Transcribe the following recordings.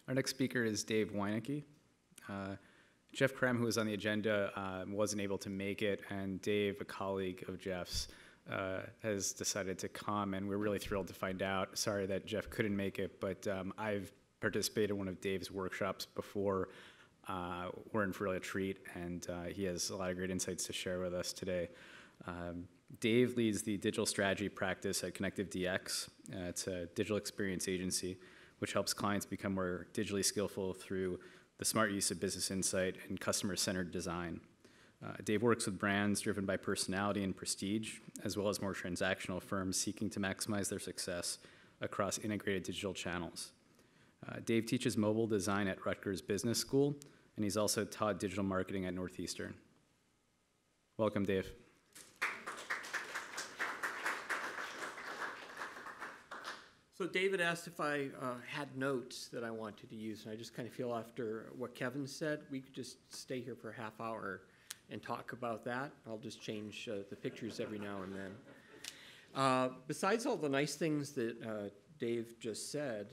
Our next speaker is Dave Wieneke. Jeff Cram, who was on the agenda, wasn't able to make it, and Dave, a colleague of Jeff's, has decided to come, and we're really thrilled to find out. Sorry that Jeff couldn't make it, but I've participated in one of Dave's workshops before. We're in for a treat, and he has a lot of great insights to share with us today. Dave leads the digital strategy practice at Connective DX. It's a digital experience agency which helps clients become more digitally skillful through the smart use of business insight and customer-centered design. Dave works with brands driven by personality and prestige, as well as more transactional firms seeking to maximize their success across integrated digital channels. Dave teaches mobile design at Rutgers Business School, and he's also taught digital marketing at Northeastern. Welcome, Dave. So David asked if I had notes that I wanted to use, and I just kind of feel after what Kevin said, we could just stay here for a half hour and talk about that. I'll just change the pictures every now and then. Besides all the nice things that Dave just said,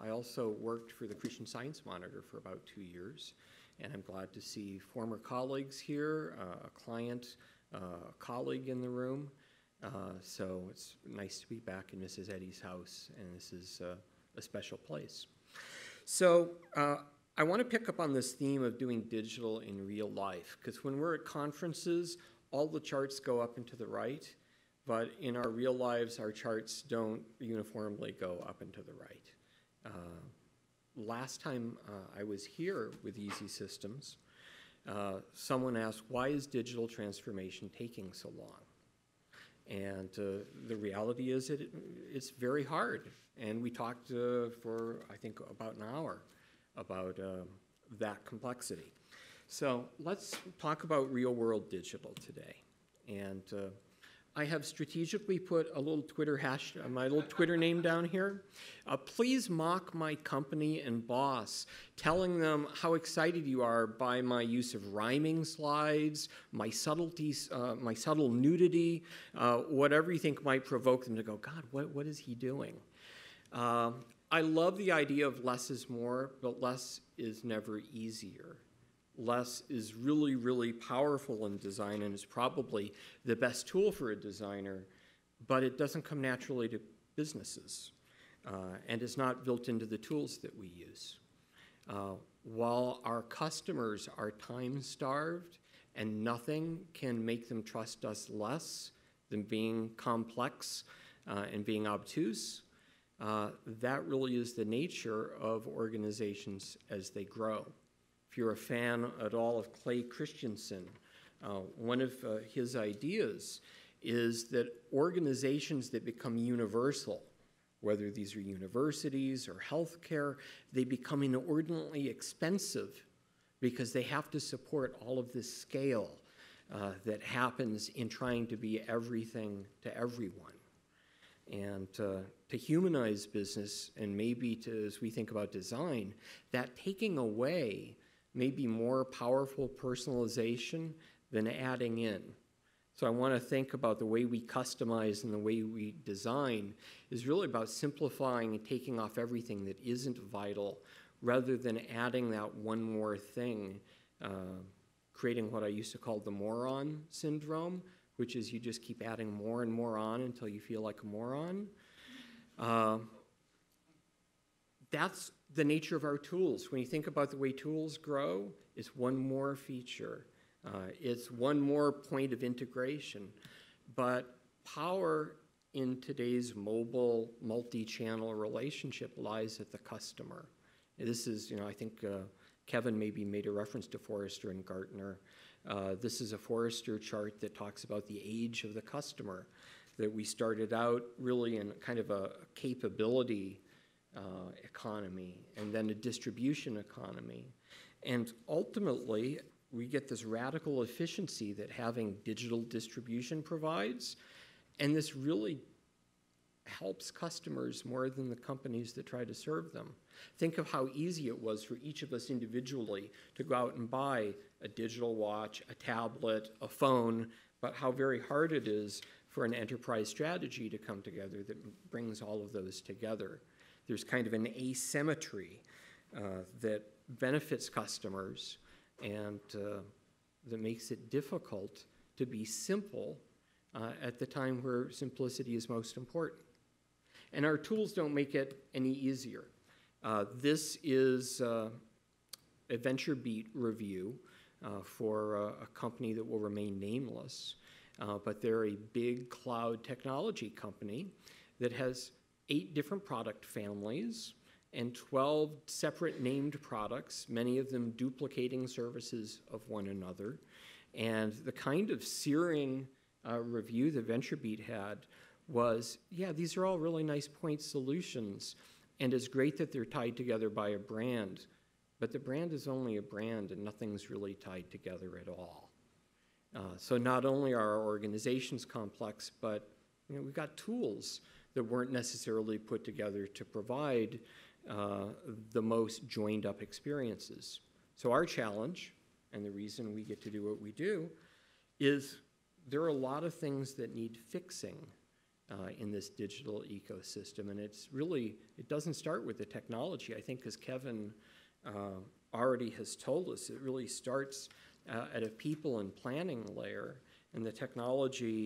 I also worked for the Christian Science Monitor for about 2 years, and I'm glad to see former colleagues here, a client, a colleague in the room. So it's nice to be back in Mrs. Eddy's house, and this is a special place. So I want to pick up on this theme of doing digital in real life, because when we're at conferences, all the charts go up and to the right, but in our real lives, our charts don't uniformly go up and to the right. Last time I was here with Easy Systems, someone asked, why is digital transformation taking so long? And the reality is it's very hard. And we talked for, I think, about an hour about that complexity. So let's talk about real-world digital today. And I have strategically put a little Twitter my little Twitter name down here. Please mock my company and boss, telling them how excited you are by my use of rhyming slides, my subtleties, my subtle nudity, whatever you think might provoke them to go, God, what is he doing? I love the idea of less is more, but less is never easier. Less is really, really powerful in design and is probably the best tool for a designer, but it doesn't come naturally to businesses, and it's not built into the tools that we use. While our customers are time-starved and nothing can make them trust us less than being complex and being obtuse, that really is the nature of organizations as they grow. If you're a fan at all of Clay Christensen, one of his ideas is that organizations that become universal, whether these are universities or healthcare, they become inordinately expensive because they have to support all of this scale that happens in trying to be everything to everyone. And to humanize business, and maybe as we think about design, that taking away may be more powerful personalization than adding in. So I want to think about the way we customize and the way we design is really about simplifying and taking off everything that isn't vital rather than adding that one more thing, creating what I used to call the moron syndrome, which is you just keep adding more and more on until you feel like a moron. That's the nature of our tools. When you think about the way tools grow, it's one more feature. It's one more point of integration. But power in today's mobile, multi-channel relationship lies at the customer. And this is, I think Kevin maybe made a reference to Forrester and Gartner. This is a Forrester chart that talks about the age of the customer, that we started out really in kind of a capability economy, and then a distribution economy. And ultimately, we get this radical efficiency that having digital distribution provides, and this really helps customers more than the companies that try to serve them. Think of how easy it was for each of us individually to go out and buy a digital watch, a tablet, a phone, but how very hard it is for an enterprise strategy to come together that brings all of those together. There's kind of an asymmetry that benefits customers and that makes it difficult to be simple at the time where simplicity is most important. And our tools don't make it any easier. This is a VentureBeat review for a company that will remain nameless, but they're a big cloud technology company that has 8 different product families and 12 separate named products, many of them duplicating services of one another. And the kind of searing review that VentureBeat had was, yeah, these are all really nice point solutions, and it's great that they're tied together by a brand, but the brand is only a brand and nothing's really tied together at all. So not only are our organizations complex, but we've got tools that weren't necessarily put together to provide the most joined up experiences. So our challenge, and the reason we get to do what we do, is there are a lot of things that need fixing in this digital ecosystem, and it doesn't start with the technology. I think, as Kevin already has told us, it really starts at a people and planning layer, and the technology